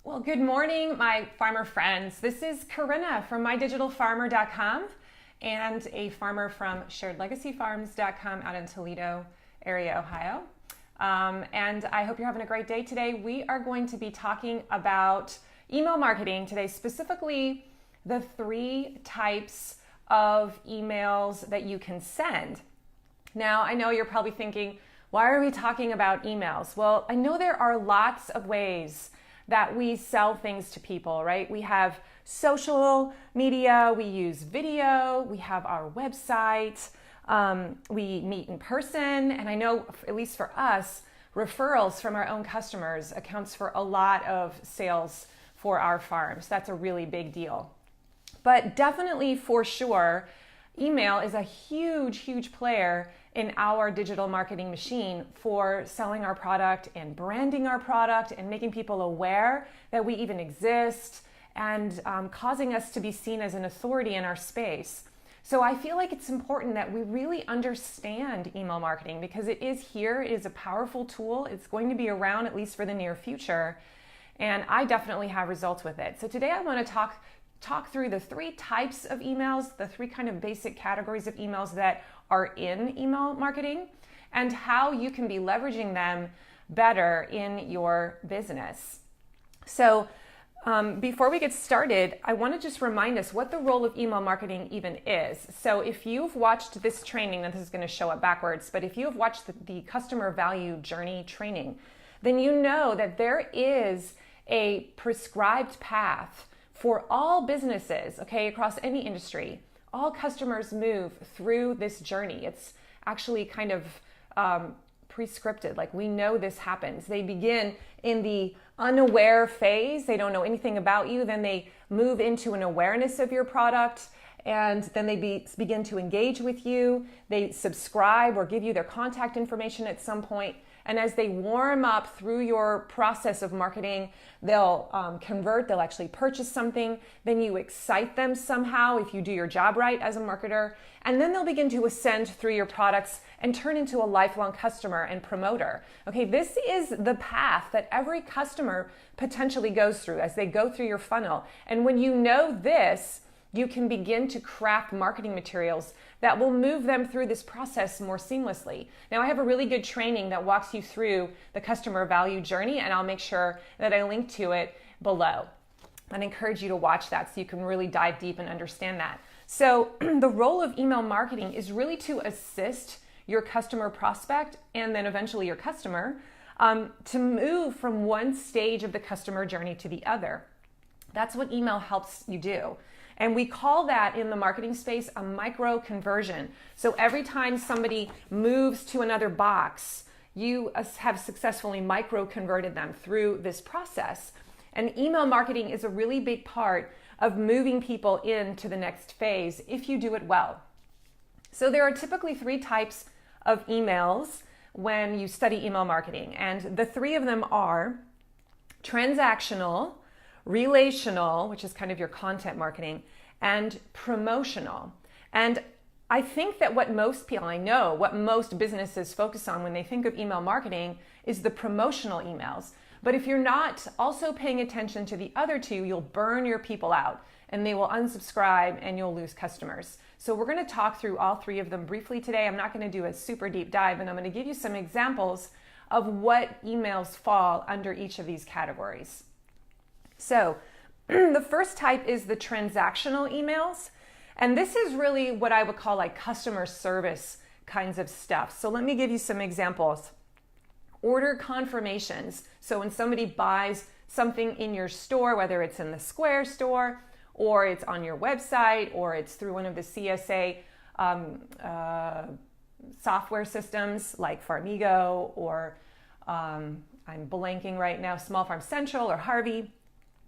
Well, good morning, my farmer friends. This is Corinna from mydigitalfarmer.com and a farmer from sharedlegacyfarms.com out in Toledo area, Ohio. And I hope you're having a great day today. We are going to be talking about email marketing today, specifically the 3 types of emails that you can send. Now, I know you're probably thinking, why are we talking about emails? Well, I know there are lots of ways that we sell things to people, right? We have social media, we use video, we have our website, we meet in person, and I know, at least for us, referrals from our own customers accounts for a lot of sales for our farms. That's a really big deal. But definitely, for sure, email is a huge, huge player in our digital marketing machine for selling our product and branding our product and making people aware that we even exist and causing us to be seen as an authority in our space. So I feel like it's important that we really understand email marketing because it is here, it is a powerful tool. It's going to be around at least for the near future. And I definitely have results with it. So today I want to talk through the 3 types of emails, the 3 kind of basic categories of emails that are in email marketing and how you can be leveraging them better in your business. So before we get started, I want to just remind us what the role of email marketing even is. So if you've watched this training, and this is going to show up backwards, but if you have watched the customer value journey training, then you know that there is a prescribed path for all businesses, okay, across any industry. All customers move through this journey. It's actually kind of prescripted, like we know this happens. They begin in the unaware phase. They don't know anything about you. Then they move into an awareness of your product, and then they begin to engage with you. They subscribe or give you their contact information at some point. And as they warm up through your process of marketing, they'll convert, they'll actually purchase something. Then you excite them somehow if you do your job right as a marketer. And then they'll begin to ascend through your products and turn into a lifelong customer and promoter. Okay, this is the path that every customer potentially goes through as they go through your funnel. And when you know this, you can begin to craft marketing materials that will move them through this process more seamlessly. Now, I have a really good training that walks you through the customer value journey, and I'll make sure that I link to it below. I'd encourage you to watch that so you can really dive deep and understand that. So the role of email marketing is really to assist your customer prospect and then eventually your customer to move from one stage of the customer journey to the other. That's what email helps you do. And we call that in the marketing space a micro conversion. So every time somebody moves to another box, you have successfully micro converted them through this process. And email marketing is a really big part of moving people into the next phase if you do it well. So there are typically 3 types of emails when you study email marketing. And the 3 of them are transactional, relational, which is kind of your content marketing, and promotional. And I think that what most businesses focus on when they think of email marketing is the promotional emails. But if you're not also paying attention to the other 2, you'll burn your people out and they will unsubscribe and you'll lose customers. So we're going to talk through all 3 of them briefly today. I'm not going to do a super deep dive, and I'm going to give you some examples of what emails fall under each of these categories. So the first type is the transactional emails. And this is really what I would call like customer service kinds of stuff. So let me give you some examples. Order confirmations. So when somebody buys something in your store, whether it's in the Square store or it's on your website or it's through one of the CSA software systems like Farmigo or I'm blanking right now, Small Farm Central or Harvey.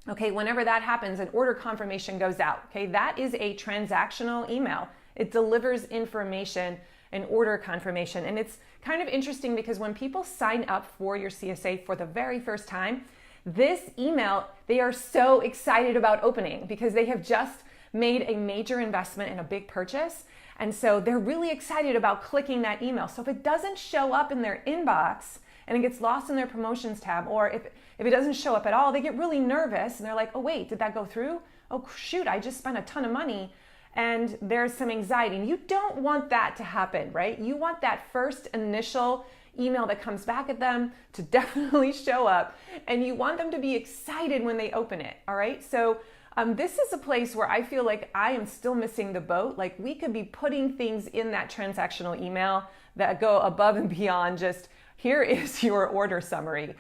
Okay, whenever that happens, an order confirmation goes out. Okay, that is a transactional email. It delivers information, an order confirmation. And it's kind of interesting because when people sign up for your CSA for the very first time, this email, they are so excited about opening because they have just made a major investment in a big purchase. And so they're really excited about clicking that email. So if it doesn't show up in their inbox and it gets lost in their promotions tab, or if it doesn't show up at all, they get really nervous and they're like, oh wait, did that go through? Oh shoot, I just spent a ton of money. And there's some anxiety, and you don't want that to happen, right? You want that first initial email that comes back at them to definitely show up, and you want them to be excited when they open it, all right? So this is a place where I feel like I am still missing the boat. Like, we could be putting things in that transactional email that go above and beyond just, here is your order summary,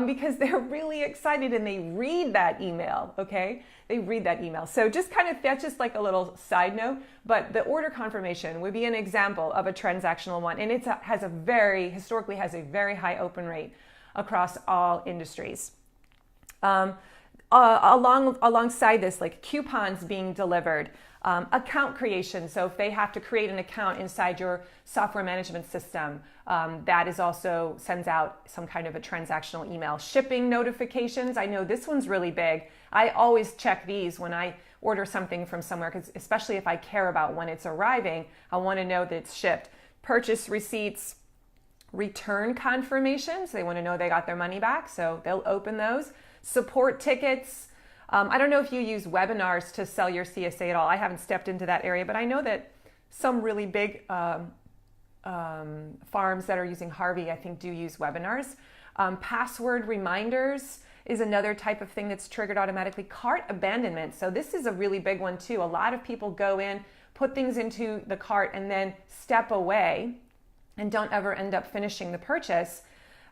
because they're really excited and they read that email, okay? They read that email. So just kind of, that's just like a little side note, but the order confirmation would be an example of a transactional one. And historically has a very high open rate across all industries. Alongside this, like coupons being delivered, account creation. So if they have to create an account inside your software management system, that is also sends out some kind of a transactional email. Shipping notifications. I know this one's really big. I always check these when I order something from somewhere, because especially if I care about when it's arriving, I want to know that it's shipped. Purchase receipts, return confirmations. They want to know they got their money back, so they'll open those. Support tickets. I don't know if you use webinars to sell your CSA at all. I haven't stepped into that area, but I know that some really big farms that are using Harvey, I think, do use webinars. Password reminders is another type of thing that's triggered automatically. Cart abandonment. So this is a really big one too. A lot of people go in, put things into the cart, and then step away and don't ever end up finishing the purchase.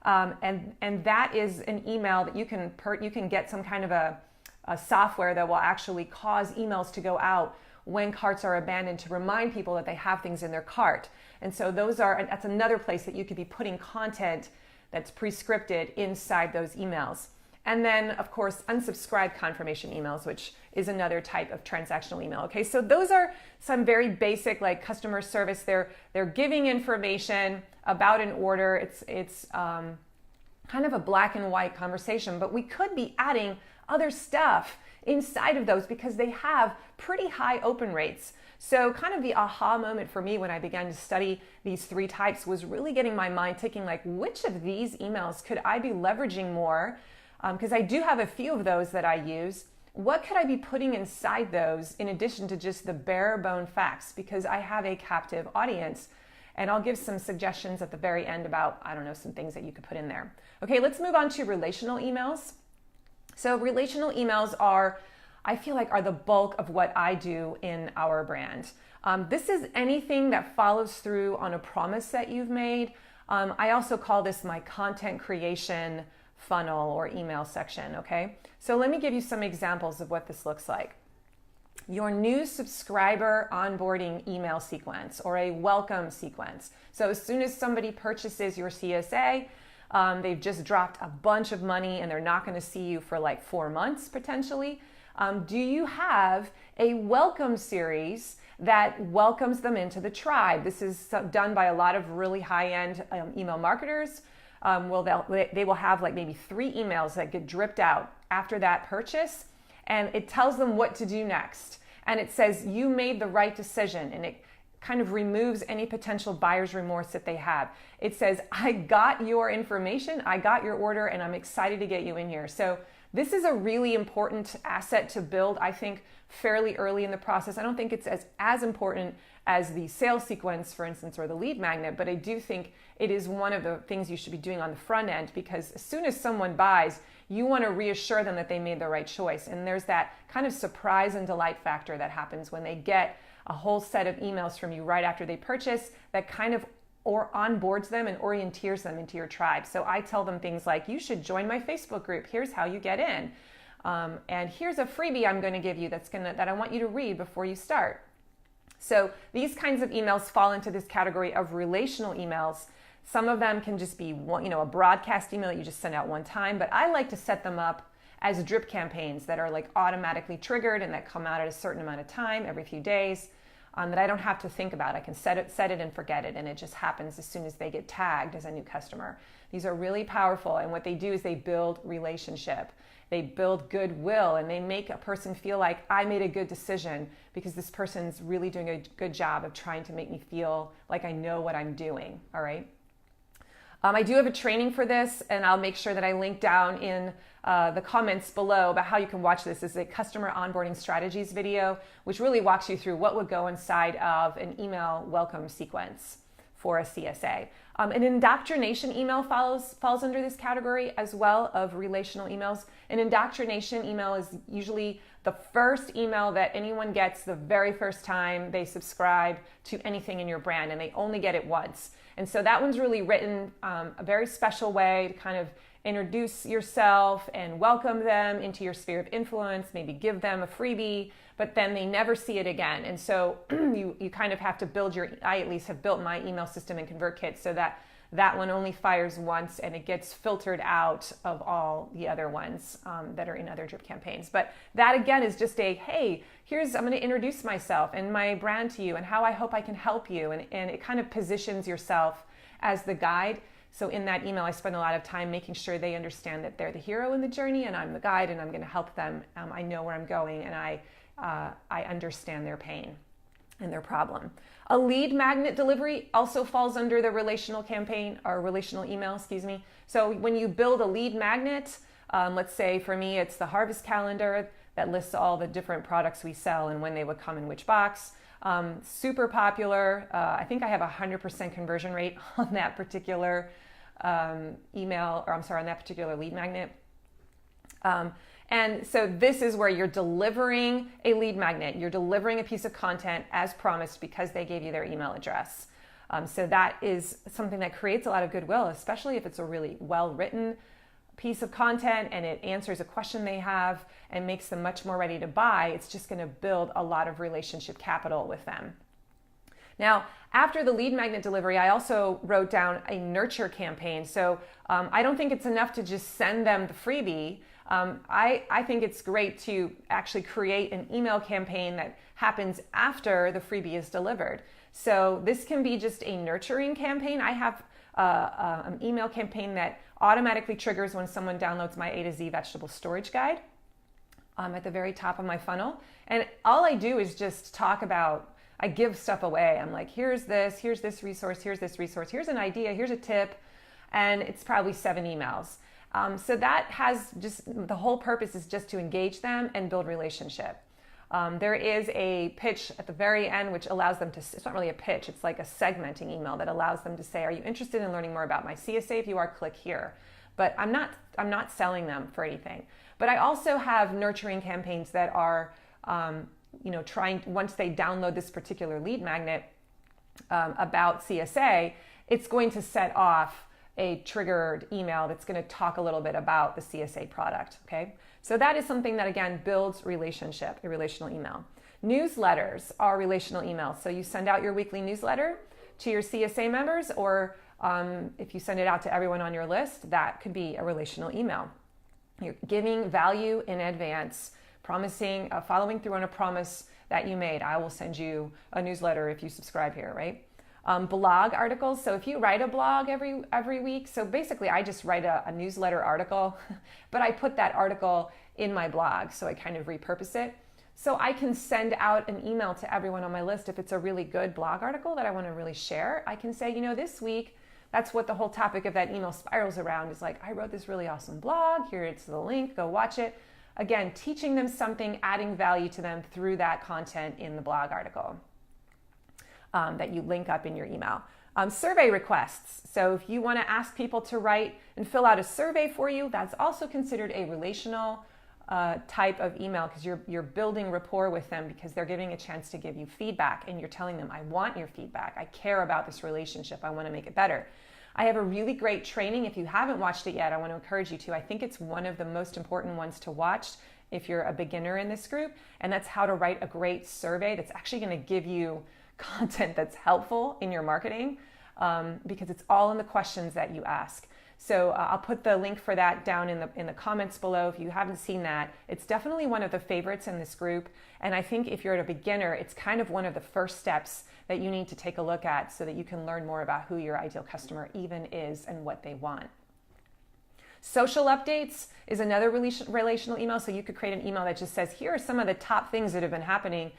And that is an email that you can get some kind of a software that will actually cause emails to go out when carts are abandoned to remind people that they have things in their cart. And so that's another place that you could be putting content that's pre-scripted inside those emails. And then, of course, unsubscribe confirmation emails, which is another type of transactional email. Okay, so those are some very basic, like customer service. They're giving information about an order. It's kind of a black and white conversation, but we could be adding other stuff inside of those because they have pretty high open rates. So kind of the aha moment for me when I began to study these three types was really getting my mind ticking, like, which of these emails could I be leveraging more? Because I do have a few of those that I use. What could I be putting inside those in addition to just the bare bone facts? Because I have a captive audience. And I'll give some suggestions at the very end about, I don't know, some things that you could put in there. Okay, let's move on to relational emails. So relational emails I feel like are the bulk of what I do in our brand. This is anything that follows through on a promise that you've made. I also call this my content creation funnel or email section, okay? So let me give you some examples of what this looks like. Your new subscriber onboarding email sequence or a welcome sequence. So as soon as somebody purchases your CSA, they've just dropped a bunch of money and they're not going to see you for like 4 months potentially. Do you have a welcome series that welcomes them into the tribe? This is done by a lot of really high-end email marketers. They will have like maybe 3 emails that get dripped out after that purchase, and it tells them what to do next. And it says you made the right decision, and it kind of removes any potential buyer's remorse that they have. It says, I got your information, I got your order, and I'm excited to get you in here. So this is a really important asset to build, I think, fairly early in the process. I don't think it's as important as the sales sequence, for instance, or the lead magnet, but I do think it is one of the things you should be doing on the front end, because as soon as someone buys, you want to reassure them that they made the right choice. And there's that kind of surprise and delight factor that happens when they get a whole set of emails from you right after they purchase that kind of onboards them and orienteers them into your tribe. So I tell them things like, you should join my Facebook group. Here's how you get in. And here's a freebie I'm going to give you that I want you to read before you start. So these kinds of emails fall into this category of relational emails. Some of them can just be a broadcast email that you just send out one time, but I like to set them up as drip campaigns that are like automatically triggered and that come out at a certain amount of time every few days, that I don't have to think about. I can set it and forget it, and it just happens as soon as they get tagged as a new customer. These are really powerful, and what they do is they build relationship. They build goodwill, and they make a person feel like I made a good decision because this person's really doing a good job of trying to make me feel like I know what I'm doing, all right? I do have a training for this, and I'll make sure that I link down in the comments below about how you can watch this. This is a customer onboarding strategies video, which really walks you through what would go inside of an email welcome sequence for a CSA. An indoctrination email falls under this category as well of relational emails. An indoctrination email is usually the first email that anyone gets the very first time they subscribe to anything in your brand, and they only get it once. And so that one's really written a very special way to kind of introduce yourself and welcome them into your sphere of influence, maybe give them a freebie, but then they never see it again. And so you kind of have to build I at least have built my email system in Convertkit so that that one only fires once and it gets filtered out of all the other ones that are in other drip campaigns. But that again is just hey, I'm going to introduce myself and my brand to you and how I hope I can help you. And it kind of positions yourself as the guide. So in that email, I spend a lot of time making sure they understand that they're the hero in the journey and I'm the guide and I'm going to help them. I know where I'm going and I understand their pain and their problem. A lead magnet delivery also falls under the relational campaign or relational email, excuse me. So when you build a lead magnet, let's say for me, it's the harvest calendar that lists all the different products we sell and when they would come in which box. Super popular. I think I have 100% conversion rate on that particular on that particular lead magnet. And so this is where you're delivering a lead magnet. You're delivering a piece of content as promised because they gave you their email address. So that is something that creates a lot of goodwill, especially if it's a really well-written piece of content and it answers a question they have and makes them much more ready to buy. It's just going to build a lot of relationship capital with them. Now, after the lead magnet delivery, I also wrote down a nurture campaign. So I don't think it's enough to just send them the freebie. I think it's great to actually create an email campaign that happens after the freebie is delivered. So this can be just a nurturing campaign. I have an email campaign that automatically triggers when someone downloads my A to Z vegetable storage guide at the very top of my funnel. And all I do is just talk about, I give stuff away. I'm like, here's this resource, here's an idea, here's a tip, and it's probably 7 emails. So that has just, the whole purpose is just to engage them and build relationship. There is a pitch at the very end, which allows them to, it's not really a pitch, it's like a segmenting email that allows them to say, are you interested in learning more about my CSA? If you are, click here. But I'm not selling them for anything. But I also have nurturing campaigns that are, trying, once they download this particular lead magnet about CSA, it's going to set off a triggered email that's going to talk a little bit about the CSA product, okay? So that is something that, again, builds relationship, a relational email. Newsletters are relational emails. So you send out your weekly newsletter to your CSA members, or if you send it out to everyone on your list, that could be a relational email. You're giving value in advance, promising, following through on a promise that you made. I will send you a newsletter if you subscribe here, right? Blog articles. So if you write a blog every week, so basically I just write a newsletter article, but I put that article in my blog, so I kind of repurpose it. So I can send out an email to everyone on my list if it's a really good blog article that I want to really share. I can say, this week, that's what the whole topic of that email spirals around is like, I wrote this really awesome blog, here it's the link, go watch it. Again, teaching them something, adding value to them through that content in the blog article. That you link up in your email. Survey requests. So if you want to ask people to write and fill out a survey for you, that's also considered a relational type of email because you're building rapport with them because they're giving a chance to give you feedback and you're telling them, I want your feedback. I care about this relationship. I want to make it better. I have a really great training. If you haven't watched it yet, I want to encourage you to. I think it's one of the most important ones to watch if you're a beginner in this group, and that's how to write a great survey that's actually going to give you content that's helpful in your marketing because it's all in the questions that you ask. So I'll put the link for that down in the comments below if you haven't seen that. It's definitely one of the favorites in this group, and I think if you're a beginner, it's kind of one of the first steps that you need to take a look at so that you can learn more about who your ideal customer even is and what they want. Social updates is another relational email, so you could create an email that just says, here are some of the top things that have been happening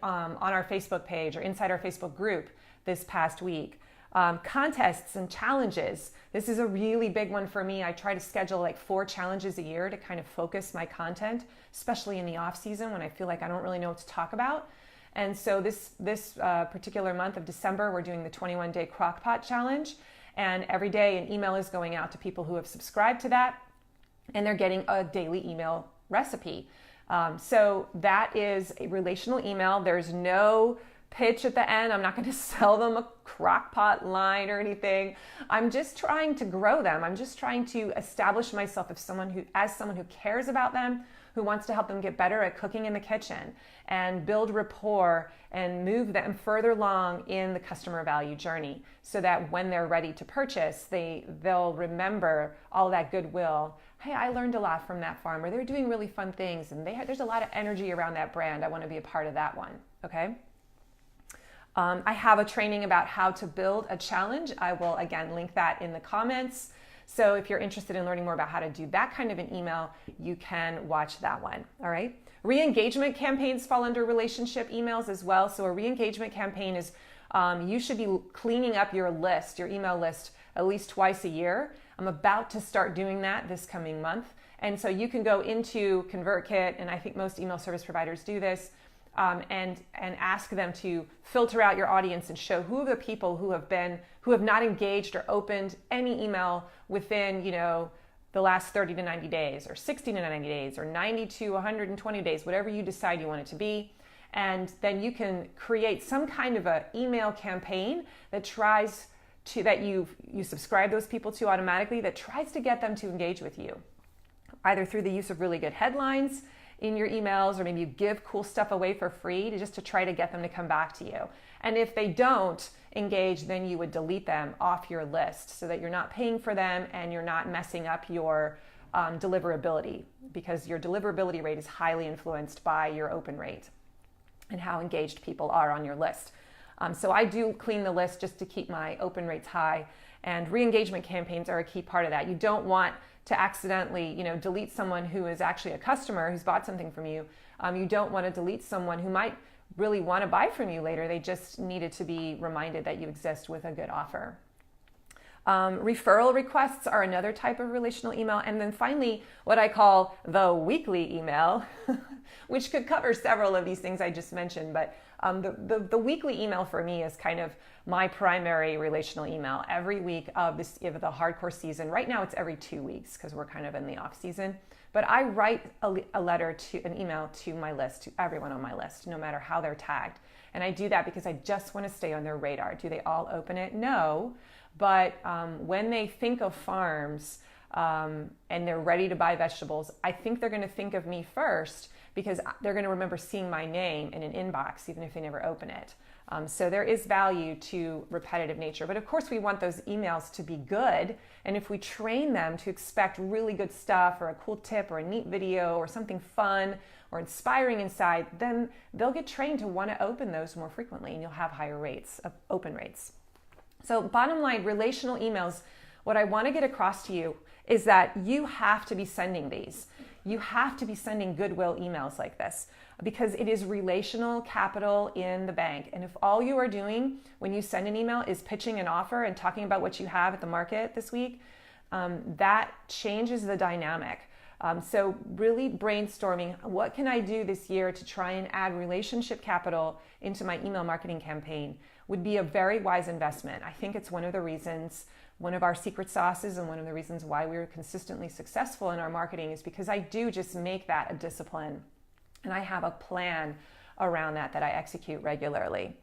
on our Facebook page or inside our Facebook group this past week. Contests and challenges. This is a really big one for me. I try to schedule like 4 challenges a year to kind of focus my content, especially in the off season when I feel like I don't really know what to talk about. And so this particular month of December, we're doing the 21-day Crockpot Challenge. And every day an email is going out to people who have subscribed to that, and they're getting a daily email recipe. So that is a relational email. There's no pitch at the end. I'm not going to sell them a crockpot line or anything. I'm just trying to grow them. I'm just trying to establish myself as someone who cares about them, who wants to help them get better at cooking in the kitchen and build rapport and move them further along in the customer value journey, so that when they're ready to purchase, they'll remember all that goodwill. Hey, I learned a lot from that farmer. They're doing really fun things, and there's a lot of energy around that brand. I want to be a part of that one. Okay. I have a training about how to build a challenge. I will, again, link that in the comments. So if you're interested in learning more about how to do that kind of an email, you can watch that one. All right. Re-engagement campaigns fall under relationship emails as well. So a re-engagement campaign is you should be cleaning up your list, your email list, at least twice a year. I'm about to start doing that this coming month. And so you can go into Convertkit, and I think most email service providers do this, and ask them to filter out your audience and show who are the people who have not engaged or opened any email within, the last 30 to 90 days or 60 to 90 days or 90 to 120 days, whatever you decide you want it to be. And then you can create some kind of an email campaign that you subscribe those people to automatically, that tries to get them to engage with you, either through the use of really good headlines in your emails, or maybe you give cool stuff away for free to try to get them to come back to you. And if they don't engage, then you would delete them off your list so that you're not paying for them and you're not messing up your deliverability, because your deliverability rate is highly influenced by your open rate and how engaged people are on your list. So I do clean the list just to keep my open rates high, and re-engagement campaigns are a key part of that. You don't want to accidentally, delete someone who is actually a customer who's bought something from you. You don't want to delete someone who might really want to buy from you later. They just needed to be reminded that you exist with a good offer. Referral requests are another type of relational email. And then finally, what I call the weekly email, which could cover several of these things I just mentioned. But the weekly email for me is kind of my primary relational email every week of the hardcore season. Right now it's every 2 weeks because we're kind of in the off season. But I write an email to my list, to everyone on my list, no matter how they're tagged. And I do that because I just want to stay on their radar. Do they all open it? No. But when they think of farms and they're ready to buy vegetables, I think they're going to think of me first, because they're going to remember seeing my name in an inbox, even if they never open it. So there is value to repetitive nature. But of course, we want those emails to be good. And if we train them to expect really good stuff, or a cool tip, or a neat video, or something fun or inspiring inside, then they'll get trained to want to open those more frequently, and you'll have higher rates of open rates. So bottom line, relational emails, what I want to get across to you is that you have to be sending these. You have to be sending goodwill emails like this, because it is relational capital in the bank. And if all you are doing when you send an email is pitching an offer and talking about what you have at the market this week, that changes the dynamic. So really brainstorming, what can I do this year to try and add relationship capital into my email marketing campaign, would be a very wise investment. I think it's one of our secret sauces, and one of the reasons why we're consistently successful in our marketing is because I do just make that a discipline. And I have a plan around that I execute regularly.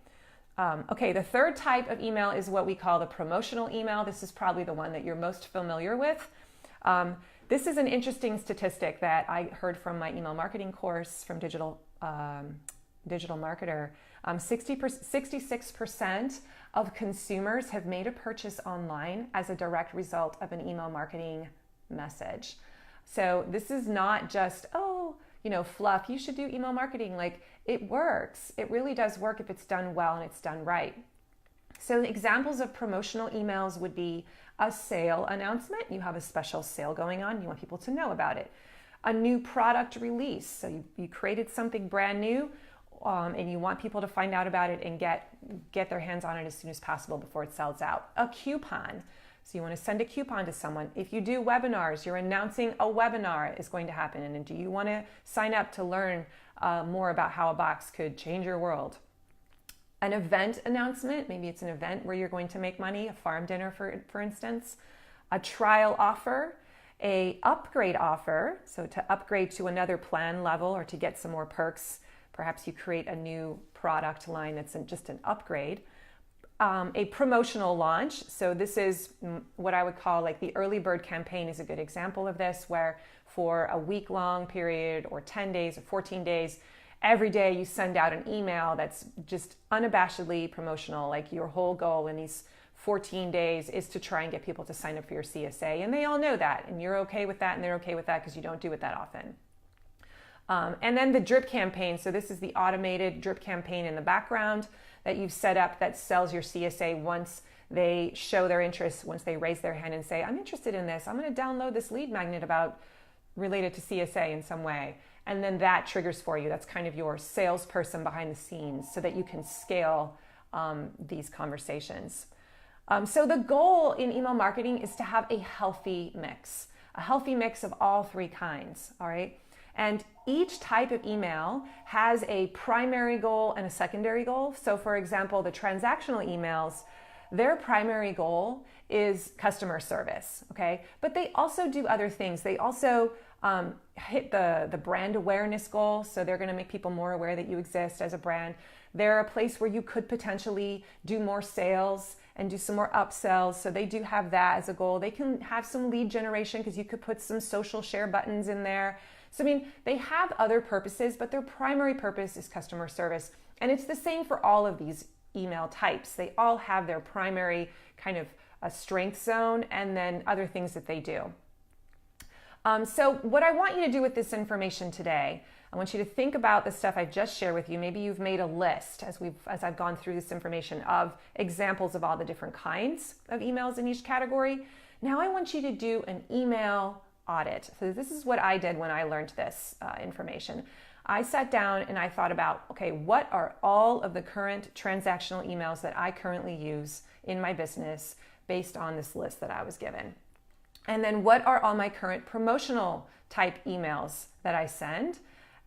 Okay, the third type of email is what we call the promotional email. This is probably the one that you're most familiar with. This is an interesting statistic that I heard from my email marketing course from Digital Marketer. 66% of consumers have made a purchase online as a direct result of an email marketing message. So this is not just, fluff, you should do email marketing. Like, it works. It really does work if it's done well and it's done right. So examples of promotional emails would be a sale announcement. You have a special sale going on. You want people to know about it. A new product release. So you created something brand new, and you want people to find out about it and get their hands on it as soon as possible before it sells out. A coupon. So you want to send a coupon to someone. If you do webinars, you're announcing a webinar is going to happen. And do you want to sign up to learn more about how a box could change your world? An event announcement, maybe it's an event where you're going to make money, a farm dinner for instance. A trial offer, a upgrade offer, so to upgrade to another plan level or to get some more perks. Perhaps you create a new product line that's just an upgrade. A promotional launch. So this is what I would call like the early bird campaign is a good example of this, where for a week-long period or 10 days or 14 days, every day you send out an email that's just unabashedly promotional. Like your whole goal in these 14 days is to try and get people to sign up for your CSA. And they all know that, and you're okay with that, and they're okay with that because you don't do it that often. And then the drip campaign. So this is the automated drip campaign in the background that you've set up that sells your CSA once they show their interest, once they raise their hand and say, I'm interested in this. I'm going to download this lead magnet related to CSA in some way. And then that triggers for you. That's kind of your salesperson behind the scenes so that you can scale these conversations. So the goal in email marketing is to have a healthy mix of all three kinds, all right? And each type of email has a primary goal and a secondary goal. So for example, the transactional emails, their primary goal is customer service, okay? But they also do other things. They also hit the brand awareness goal. So they're gonna make people more aware that you exist as a brand. They're a place where you could potentially do more sales and do some more upsells. So they do have that as a goal. They can have some lead generation because you could put some social share buttons in there. So, I mean, they have other purposes, but their primary purpose is customer service. And it's the same for all of these email types. They all have their primary kind of a strength zone and then other things that they do. So what I want you to do with this information today, I want you to think about the stuff I've just shared with you. Maybe you've made a list as I've gone through this information of examples of all the different kinds of emails in each category. Now I want you to do an email audit. So this is what I did when I learned this information. I sat down and I thought about, okay, what are all of the current transactional emails that I currently use in my business based on this list that I was given? And then what are all my current promotional type emails that I send?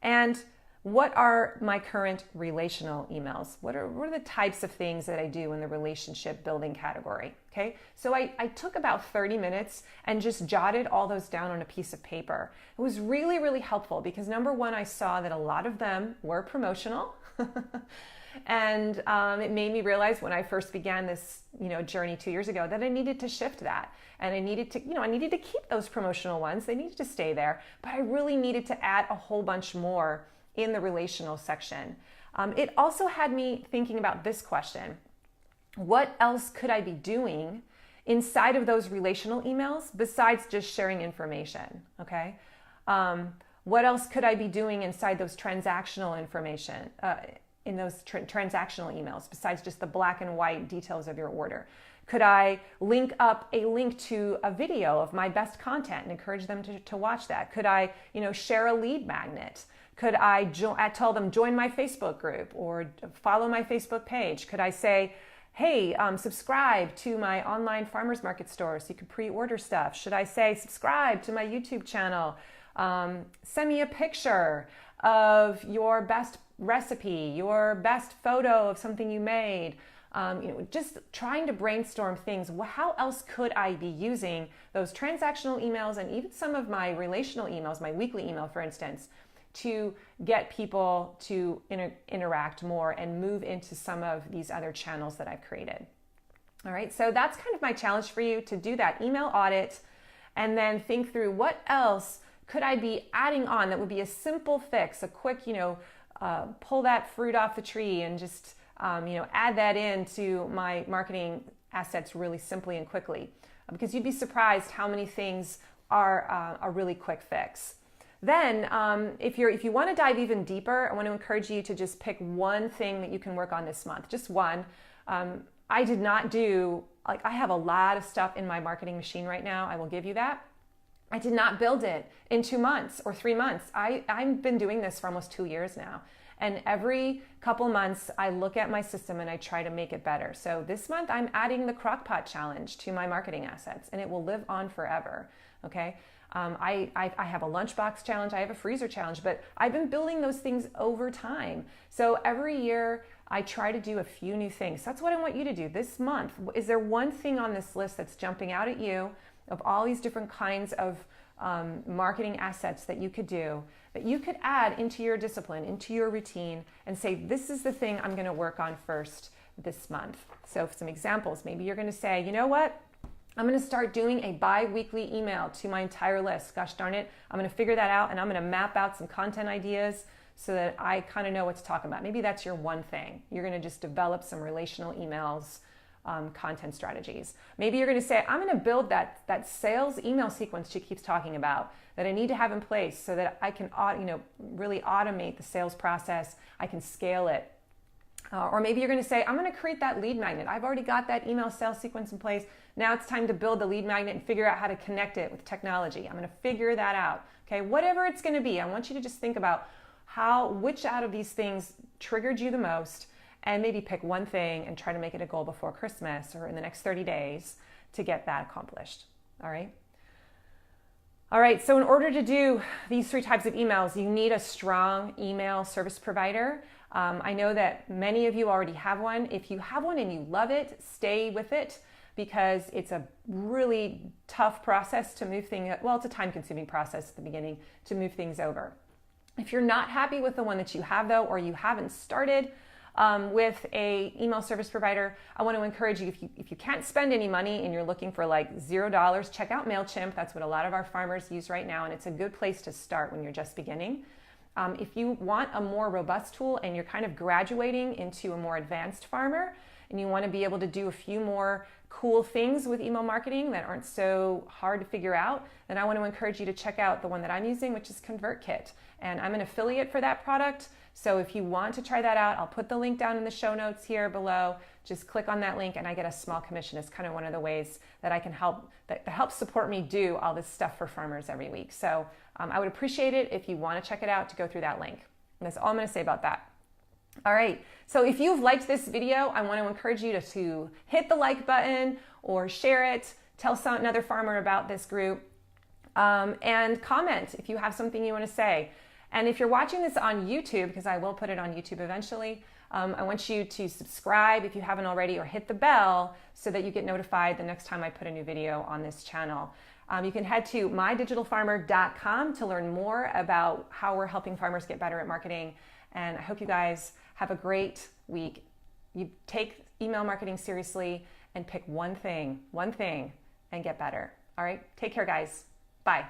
And what are my current relational emails? What are the types of things that I do in the relationship building category? Okay, so I took about 30 minutes and just jotted all those down on a piece of paper. It was really, really helpful because number one, I saw that a lot of them were promotional. And it made me realize when I first began this, journey 2 years ago that I needed to shift that. And I needed to keep those promotional ones. They needed to stay there, but I really needed to add a whole bunch more in the relational section. It also had me thinking about this question. What else could I be doing inside of those relational emails besides just sharing information, okay? What else could I be doing inside those transactional information, in those transactional emails besides just the black and white details of your order? Could I link up a link to a video of my best content and encourage them to watch that? Could I, share a lead magnet? Could I tell them join my Facebook group or follow my Facebook page? Could I say, hey, subscribe to my online farmers market store so you can pre-order stuff? Should I say subscribe to my YouTube channel? Send me a picture of your best recipe, your best photo of something you made. Just trying to brainstorm things. How else could I be using those transactional emails and even some of my relational emails, my weekly email, for instance, to get people to interact more and move into some of these other channels that I've created. All right, so that's kind of my challenge for you, to do that email audit and then think through what else could I be adding on that would be a simple fix, a quick, pull that fruit off the tree and just add that into my marketing assets really simply and quickly, because you'd be surprised how many things are a really quick fix. Then if you want to dive even deeper, I want to encourage you to just pick one thing that you can work on this month, just one. I did not do, I have a lot of stuff in my marketing machine right now, I will give you that. I did not build it in 2 months or 3 months. I've been doing this for almost 2 years now. And every couple months, I look at my system and I try to make it better. So this month, I'm adding the Crockpot Challenge to my marketing assets, and it will live on forever, okay? I have a lunchbox challenge, I have a freezer challenge, but I've been building those things over time. So every year, I try to do a few new things. That's what I want you to do this month. Is there one thing on this list that's jumping out at you of all these different kinds of marketing assets that you could do, that you could add into your discipline, into your routine, and say, this is the thing I'm going to work on first this month? So for some examples, maybe you're going to say, you know what? I'm going to start doing a bi-weekly email to my entire list. Gosh darn it, I'm going to figure that out, and I'm going to map out some content ideas so that I kind of know what to talk about. Maybe that's your one thing. You're going to just develop some relational emails, content strategies. Maybe you're going to say, I'm going to build that sales email sequence she keeps talking about that I need to have in place so that I can really automate the sales process. I can scale it. Or maybe you're going to say, I'm going to create that lead magnet. I've already got that email sales sequence in place. Now it's time to build the lead magnet and figure out how to connect it with technology. I'm going to figure that out. Okay, whatever it's going to be, I want you to just think about which out of these things triggered you the most, and maybe pick one thing and try to make it a goal before Christmas or in the next 30 days to get that accomplished. All right. All right, so in order to do these 3 types of emails, you need a strong email service provider. I know that many of you already have one. If you have one and you love it, stay with it, because it's a really tough process to move things. Well, it's a time-consuming process at the beginning to move things over. If you're not happy with the one that you have, though, or you haven't started with a email service provider, I want to encourage you, if you can't spend any money and you're looking for like $0, check out MailChimp. That's what a lot of our farmers use right now, and it's a good place to start when you're just beginning. If you want a more robust tool and you're kind of graduating into a more advanced farmer and you want to be able to do a few more cool things with email marketing that aren't so hard to figure out, then I want to encourage you to check out the one that I'm using, which is Convertkit. And I'm an affiliate for that product. So if you want to try that out, I'll put the link down in the show notes here below. Just click on that link and I get a small commission. It's kind of one of the ways that I can help, that helps support me do all this stuff for farmers every week. So I would appreciate it if you want to check it out, to go through that link. And that's all I'm going to say about that. All right, so if you've liked this video, I want to encourage you to hit the like button or share it, tell another farmer about this group, and comment if you have something you want to say. And if you're watching this on YouTube, because I will put it on YouTube eventually, I want you to subscribe if you haven't already, or hit the bell so that you get notified the next time I put a new video on this channel. You can head to mydigitalfarmer.com to learn more about how we're helping farmers get better at marketing. And I hope you guys have a great week. You take email marketing seriously and pick one thing, and get better. All right, take care, guys. Bye.